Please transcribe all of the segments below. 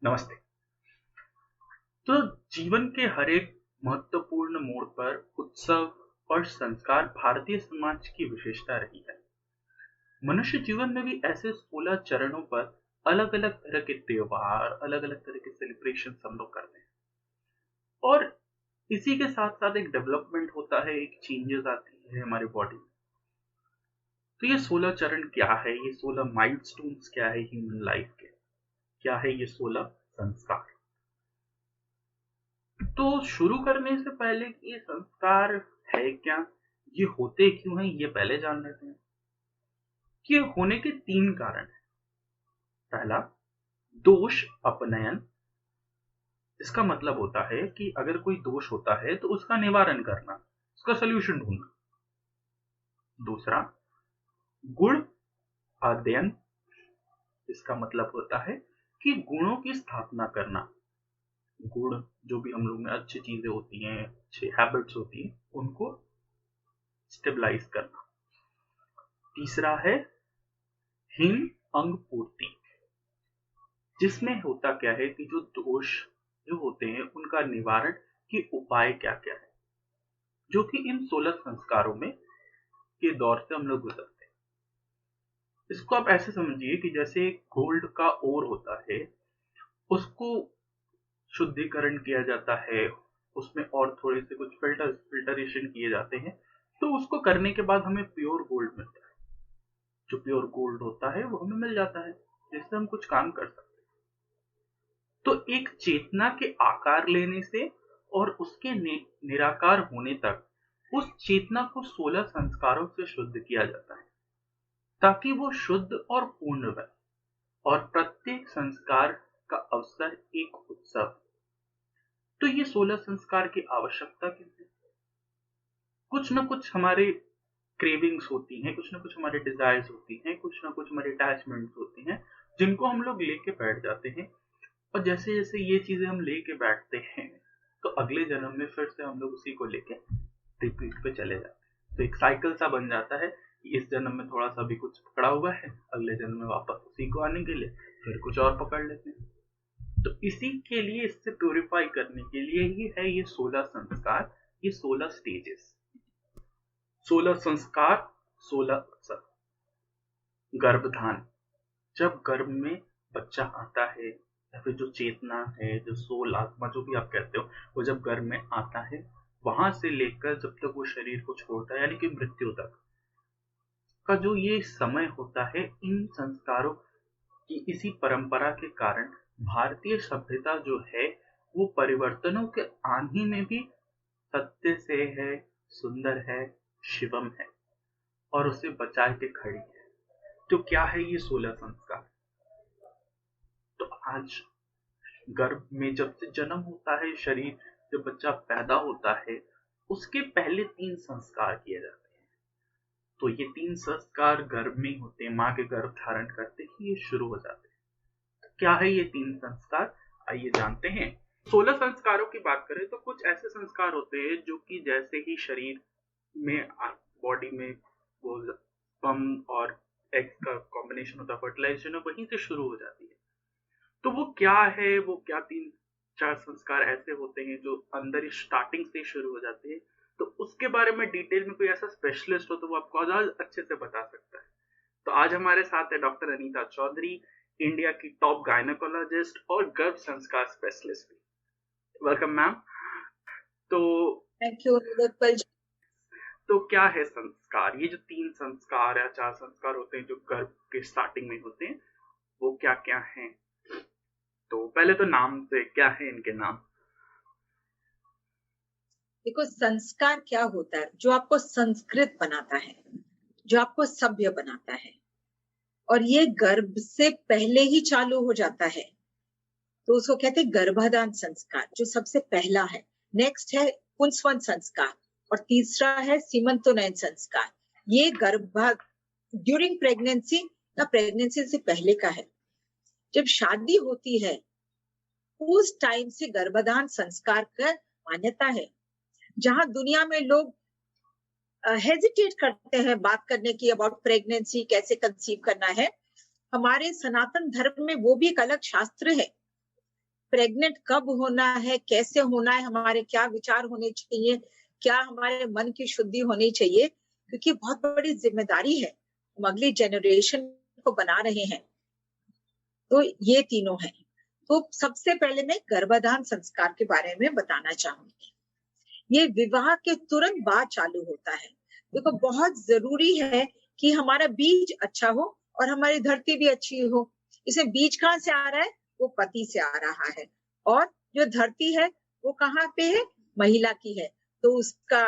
नमस्ते। तो जीवन के हर एक महत्वपूर्ण मोड़ पर उत्सव और संस्कार भारतीय समाज की विशेषता रही है। मनुष्य जीवन में भी ऐसे 16 चरणों पर अलग अलग तरह के त्योहार, अलग अलग तरह के सेलिब्रेशन हम लोग करते हैं। और इसी के साथ साथ एक डेवलपमेंट होता है, एक चेंजेस आती है हमारे बॉडी में। तो ये 16 चरण क्या है, ये 16 माइलस्टोन्स क्या है ह्यूमन लाइफ के, क्या है ये 16 संस्कार। तो शुरू करने से पहले कि ये संस्कार है क्या, ये होते क्यों हैं, ये पहले जान लेते हैं। कि ये होने के 3 कारण हैं। पहला, दोष अपनयन। इसका मतलब होता है कि अगर कोई दोष होता है तो उसका निवारण करना, उसका सॉल्यूशन ढूंढना। दूसरा, गुण अध्ययन। इसका मतलब होता है कि गुणों की स्थापना करना। गुण जो भी हम लोग में अच्छी चीजें होती हैं, अच्छी हैबिट्स होती हैं, उनको स्टेबलाइज करना। तीसरा है हीन अंग पूर्ति, जिसमें होता क्या है कि जो दोष जो होते हैं उनका निवारण के उपाय क्या क्या है, जो कि इन 16 संस्कारों में के दौर से हम लोग गुजरते हैं। इसको आप ऐसे समझिए कि जैसे गोल्ड का ओर होता है, उसको शुद्धिकरण किया जाता है, उसमें और थोड़े से कुछ फिल्टरेशन किए जाते हैं, तो उसको करने के बाद हमें प्योर गोल्ड मिलता है। जो प्योर गोल्ड होता है वो हमें मिल जाता है, जिससे हम कुछ काम कर सकते हैं। तो एक चेतना के आकार लेने से और उसके निराकार होने तक उस चेतना को 16 संस्कारों से शुद्ध किया जाता है, ताकि वो शुद्ध और पूर्ण बने। और प्रत्येक संस्कार का अवसर एक उत्सव। तो ये 16 संस्कार की आवश्यकता क्यों है? कुछ ना कुछ हमारे क्रेविंग्स होती हैं, कुछ ना कुछ हमारे डिजायर्स होती हैं, कुछ ना कुछ हमारे अटैचमेंट्स होती हैं, जिनको हम लोग लेके बैठ जाते हैं। और जैसे जैसे ये चीजें हम लेके बैठते हैं, तो अगले जन्म में फिर से हम लोग उसी को लेके रिपीट पे चले जाते हैं। तो एक साइकिल सा बन जाता है कि इस जन्म में थोड़ा सा भी कुछ पकड़ा हुआ है, अगले जन्म में वापस उसी को आने के लिए फिर कुछ और पकड़ लेते हैं। तो इसी के लिए, इससे प्योरीफाई करने के लिए ही है ये 16 संस्कार, ये 16 स्टेजेस। 16 संस्कार, 16 अवसर। गर्भधान, जब गर्भ में बच्चा आता है, या फिर जो चेतना है, जो सोल, आत्मा, जो भी आप कहते हो, वो जब गर्भ में आता है, वहां से लेकर जब तक वो शरीर को छोड़ता है, यानी कि मृत्यु तक का जो ये समय होता है, इन संस्कारों की इसी परंपरा के कारण भारतीय सभ्यता जो है वो परिवर्तनों के आंधी में भी सत्य से है, सुंदर है, शिवम है, और उसे बचा के खड़ी है। तो क्या है ये 16 संस्कार? तो आज गर्भ में जब से जन्म होता है, शरीर जब बच्चा पैदा होता है, उसके पहले 3 संस्कार किए जाते हैं। तो ये 3 संस्कार गर्भ में ही होते हैं, माँ के गर्भ धारण करते ही ये शुरू हो जाते हैं। तो क्या है ये 3 संस्कार, आइए जानते हैं। 16 संस्कारों की बात करें तो कुछ ऐसे संस्कार होते हैं जो कि जैसे ही शरीर में, बॉडी में वो स्पर्म और एग्स का कॉम्बिनेशन होता है, फर्टिलाइजेशन वहीं से शुरू हो जाती है। तो वो क्या है, वो क्या 3-4 संस्कार ऐसे होते हैं जो अंदर ही स्टार्टिंग से शुरू हो जाते हैं। तो उसके बारे में डिटेल में कोई ऐसा स्पेशलिस्ट हो तो वो आपको ज्यादा अच्छे से बता सकता है। तो आज हमारे साथ है डॉक्टर अनीता चौधरी, इंडिया की टॉप गायनेकोलॉजिस्ट और गर्भ संस्कार स्पेशलिस्ट भी। Welcome ma'am. तो थैंक यू निलोत्पल जी। तो क्या है संस्कार? ये जो 3 संस्कार या 4 संस्कार होते हैं जो गर्भ के स्टार्टिंग में होते हैं, वो क्या क्या हैं? तो पहले तो नाम से, क्या है इनके नाम? देखो, संस्कार क्या होता है? जो आपको संस्कृत बनाता है, जो आपको सभ्य बनाता है, और ये गर्भ से पहले ही चालू हो जाता है। तो उसको कहते हैं गर्भाधान संस्कार, जो सबसे पहला है। नेक्स्ट है पुंसवन संस्कार, और तीसरा है सीमंतोनयन संस्कार। ये ड्यूरिंग प्रेगनेंसी या प्रेगनेंसी से पहले का है। जब शादी होती है उस टाइम से गर्भाधान संस्कार का मान्यता है। जहां दुनिया में लोग हेजिटेट करते हैं बात करने की अबाउट प्रेगनेंसी, कैसे कंसीव करना है, हमारे सनातन धर्म में वो भी एक अलग शास्त्र है। प्रेग्नेंट कब होना है, कैसे होना है, हमारे क्या विचार होने चाहिए, क्या हमारे मन की शुद्धि होनी चाहिए, क्योंकि बहुत बड़ी जिम्मेदारी है, हम अगली जनरेशन को बना रहे हैं। तो ये तीनों हैं। तो सबसे पहले मैं गर्भाधान संस्कार के बारे में बताना चाहूंगी। ये विवाह के तुरंत बाद चालू होता है। देखो, बहुत जरूरी है कि हमारा बीज अच्छा हो और हमारी धरती भी अच्छी हो। इसे बीज कहाँ से आ रहा है? वो पति से आ रहा है। और जो धरती है वो कहाँ पे है? महिला की है। तो उसका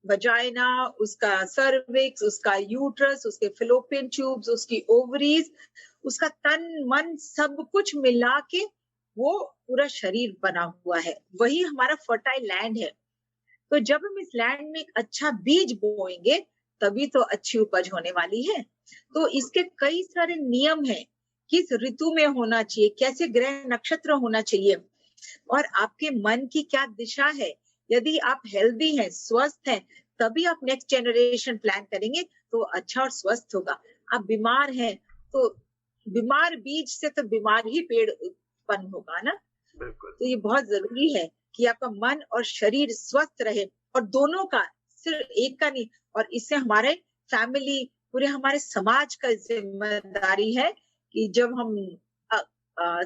वजाइना, उसका सर्विक्स, उसका यूट्रस, उसके फिलोपियन ट्यूब्स, उसकी ओवरीज, उसका तन मन सब कुछ मिला के वो पूरा शरीर बना हुआ है। वही हमारा फर्टाइल लैंड है। तो जब हम इस लैंड में एक अच्छा बीज बोएंगे तभी तो अच्छी उपज होने वाली है। तो इसके कई सारे नियम हैं, किस ऋतु में होना चाहिए, कैसे ग्रह नक्षत्र होना चाहिए, और आपके मन की क्या दिशा है। यदि आप हेल्दी हैं, स्वस्थ हैं, तभी आप नेक्स्ट जनरेशन प्लान करेंगे तो अच्छा और स्वस्थ होगा। आप बीमार हैं तो बीमार बीज से तो बीमार ही पेड़ उत्पन्न होगा ना। बिल्कुल। तो ये बहुत जरूरी है कि आपका मन और शरीर स्वस्थ रहे, और दोनों का, सिर्फ एक का नहीं। और इससे हमारे फैमिली, पूरे हमारे समाज का जिम्मेदारी है कि जब हम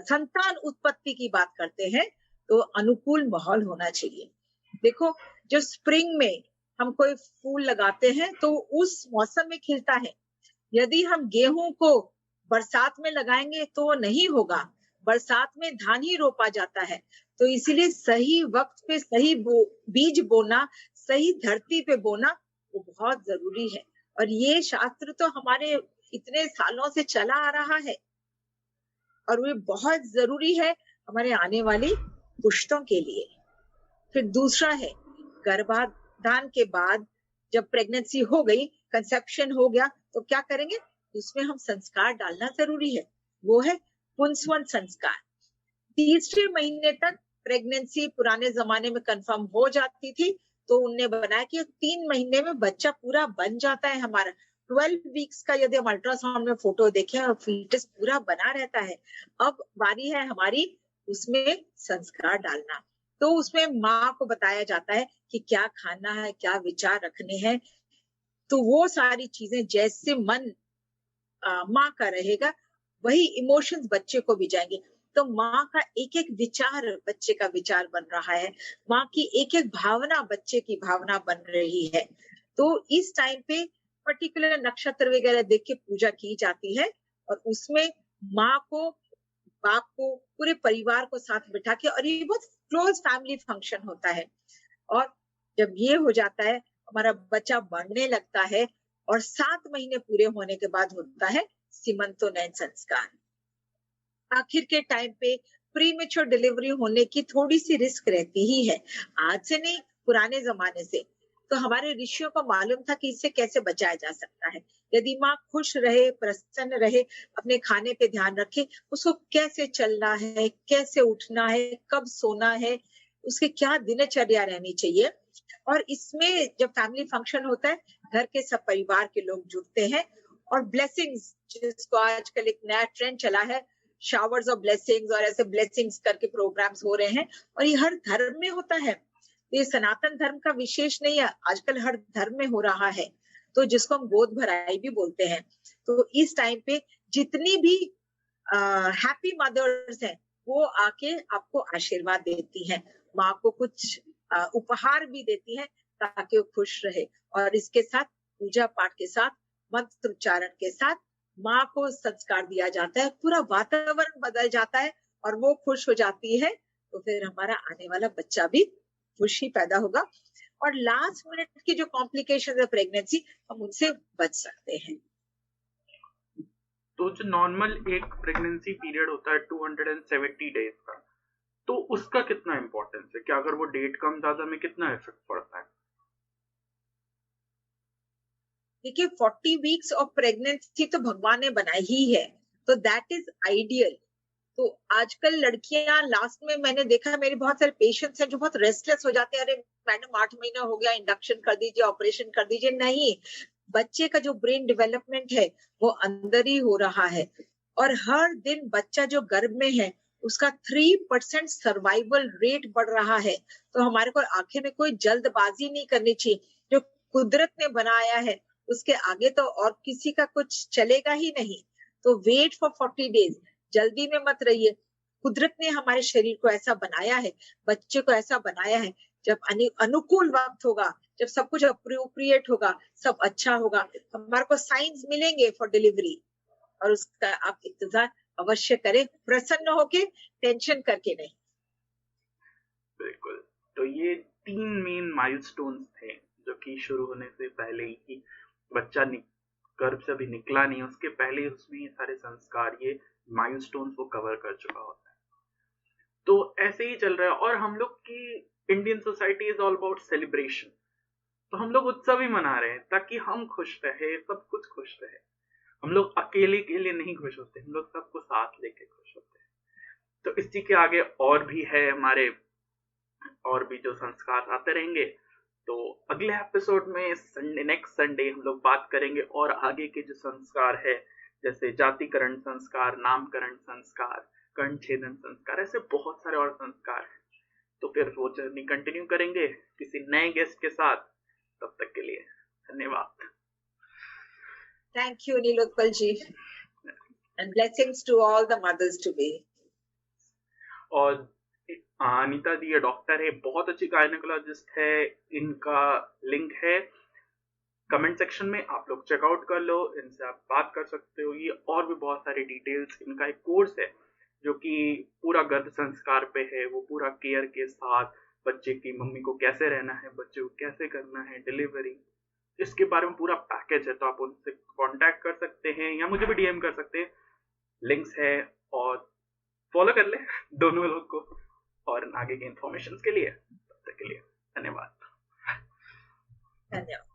संतान उत्पत्ति की बात करते हैं तो अनुकूल माहौल होना चाहिए। देखो, जो स्प्रिंग में हम कोई फूल लगाते हैं तो उस मौसम में खिलता है। यदि हम गेहूं को बरसात में लगाएंगे तो वो नहीं होगा। बरसात में धान ही रोपा जाता है। तो इसीलिए सही वक्त पे सही बीज बोना, सही धरती पे बोना वो बहुत जरूरी है। और ये शास्त्र तो हमारे इतने सालों से चला आ रहा है और वो बहुत जरूरी है हमारे आने वाली पुश्तों के लिए। फिर दूसरा है, गर्भाधान के बाद जब प्रेगनेंसी हो गई, कंसेप्शन हो गया, तो क्या करेंगे? उसमें हम संस्कार डालना जरूरी है। वो है पुंसवन संस्कार। तीसरे महीने तक प्रेगनेंसी पुराने जमाने में कंफर्म हो जाती थी, तो उनने बनाया कि 3 महीने में बच्चा पूरा बन जाता है हमारा। 12 वीक्स का यदि हम अल्ट्रासाउंड में फोटो देखें और फीटस पूरा बना रहता है। अब बारी है हमारी उसमें संस्कार डालना। तो उसमें माँ को बताया जाता है कि क्या खाना है, क्या विचार रखने हैं। तो वो सारी चीजें जैसे मन माँ का रहेगा, वही इमोशंस बच्चे को भी जाएंगे। तो माँ का एक एक विचार बच्चे का विचार बन रहा है, माँ की एक एक भावना बच्चे की भावना बन रही है। तो इस टाइम पे पर्टिकुलर नक्षत्र वगैरह देख के पूजा की जाती है, और उसमें माँ को, बाप को, पूरे परिवार को साथ बिठा के, और ये बहुत क्लोज फैमिली फंक्शन होता है। और जब ये हो जाता है, हमारा बच्चा बढ़ने लगता है, और 7 महीने पूरे होने के बाद होता है सीमंतोनयन संस्कार। आखिर के टाइम पे प्रीमेच्योर डिलीवरी होने की थोड़ी सी रिस्क रहती ही है, आज से नहीं, पुराने जमाने से। तो हमारे ऋषियों को मालूम था कि इससे कैसे बचाया जा सकता है। यदि माँ खुश रहे, प्रसन्न रहे, अपने खाने पे ध्यान रखे, उसको कैसे चलना है, कैसे उठना है, कब सोना है, उसकी क्या दिनचर्या रहनी चाहिए। और इसमें जब फैमिली फंक्शन होता है, घर के सब परिवार के लोग जुड़ते हैं, और ब्लेसिंग्स, जिसको आजकल एक नया ट्रेंड चला है, शावर्स ऑफ ब्लेसिंग्स, और ऐसे ब्लेसिंग्स करके प्रोग्राम्स हो रहे हैं, और ये हर धर्म में होता है। ये सनातन धर्म का विशेष नहीं है, आजकल हर धर्म में हो रहा है। तो जिसको हम गोद भराई भी बोलते हैं। तो इस टाइम पे जितनी भी हैप्पी मदर्स हैं, वो आके आपको आशीर्वाद देती हैं, माँ को कुछ उपहार भी देती हैं ताकि वो खुश रहे। और इसके साथ पूजा पाठ के साथ, मंत्र उच्चारण के साथ माँ को संस्कार दिया जाता है, पूरा वातावरण बदल जाता है, और वो खुश हो जाती है। तो फिर हमारा आने वाला बच्चा भी खुश ही पैदा होगा, और लास्ट मिनट की जो कॉम्प्लिकेशन है प्रेगनेंसी, हम उनसे बच सकते हैं। तो जो नॉर्मल एक प्रेगनेंसी पीरियड होता है 270 डेज का, तो उसका कितना इंपॉर्टेंस है? क्या अगर वो डेट कम ज्यादा में कितना इफेक्ट पड़ता है? देखिए, 40 वीक्स ऑफ प्रेगनेंसी तो भगवान ने बनाई ही है, तो दैट इज आइडियल। तो आजकल लड़कियां, लास्ट में मैंने देखा, मेरे बहुत सारे पेशेंट्स हैं जो बहुत रेस्टलेस हो जाते हैं, अरे मैडम 8 महीना हो गया, इंडक्शन कर दीजिए, ऑपरेशन कर दीजिए। नहीं, बच्चे का जो ब्रेन डेवलपमेंट है वो अंदर ही हो रहा है, और हर दिन बच्चा जो गर्भ में है उसका 3% सर्वाइवल रेट बढ़ रहा है। तो हमारे को आखिर में कोई जल्दबाजी नहीं करनी चाहिए। जो कुदरत ने बनाया है उसके आगे तो और किसी का कुछ चलेगा ही नहीं। तो वेट फॉर 40 डेज, जल्दी में मत रहिए। कुदरत ने हमारे शरीर को ऐसा बनाया है, बच्चे को ऐसा बनाया है। जब अनुकूल वक्त होगा, जब सब कुछ अप्रोप्रिएट होगा, सब अच्छा होगा, हमारे को साइंस मिलेंगे फॉर डिलीवरी, और उसका आप इंतजार अवश्य करें, प्रसन्न होके, टेंशन करके नहीं। बिल्कुल। तो ये 3 मेन माइलस्टोन्स थे जो कि शुरू होने से पहले ही, बच्चा गर्भ से अभी निकला नहीं, उसके पहले उसमें ये सारे संस्कार, ये माइलस्टोन्स वो कवर कर चुका होता है। तो ऐसे ही चल रहा है। और हम लोग की Indian society is all about celebration. तो हम लोग उत्सव ही मना रहे हैं ताकि हम खुश रहे, सब कुछ खुश रहे। हम लोग अकेले के लिए नहीं खुश होते, हम लोग सबको साथ लेके खुश होते हैं। तो इसी के आगे और भी है हमारे, और भी जो संस्कार आते रहेंगे। तो अगले एपिसोड में नेक्स्ट संडे हम लोग बात करेंगे और आगे के जो संस्कार है, जैसे जातिकरण संस्कार, नामकरण संस्कार, कर्णछेदन संस्कार, ऐसे बहुत सारे और संस्कार हैं। तो फिर वो जर्नी कंटिन्यू करेंगे किसी नए गेस्ट के साथ। तब तक के लिए धन्यवाद। Thank you Nilotpal ji, and blessings to all the mothers to be. और अनीता दी ये डॉक्टर है, बहुत अच्छी गायनेकोलॉजिस्ट है, इनका लिंक है कमेंट सेक्शन में, आप लोग चेकआउट कर लो, इनसे आप बात कर सकते हो। ये और भी बहुत सारी डिटेल्स, इनका एक कोर्स है जो कि पूरा गर्भ संस्कार पे है, वो पूरा केयर के साथ बच्चे की मम्मी को कैसे रहना है, बच्चे को कैसे करना है, डिलीवरी, इसके बारे में पूरा पैकेज है। तो आप उनसे कांटेक्ट कर सकते हैं या मुझे भी डीएम कर सकते हैं, लिंक्स है, और फॉलो कर ले दोनों लोग को। और आगे के इंफॉर्मेशन के लिए, तब तक के लिए धन्यवाद। धन्यवाद।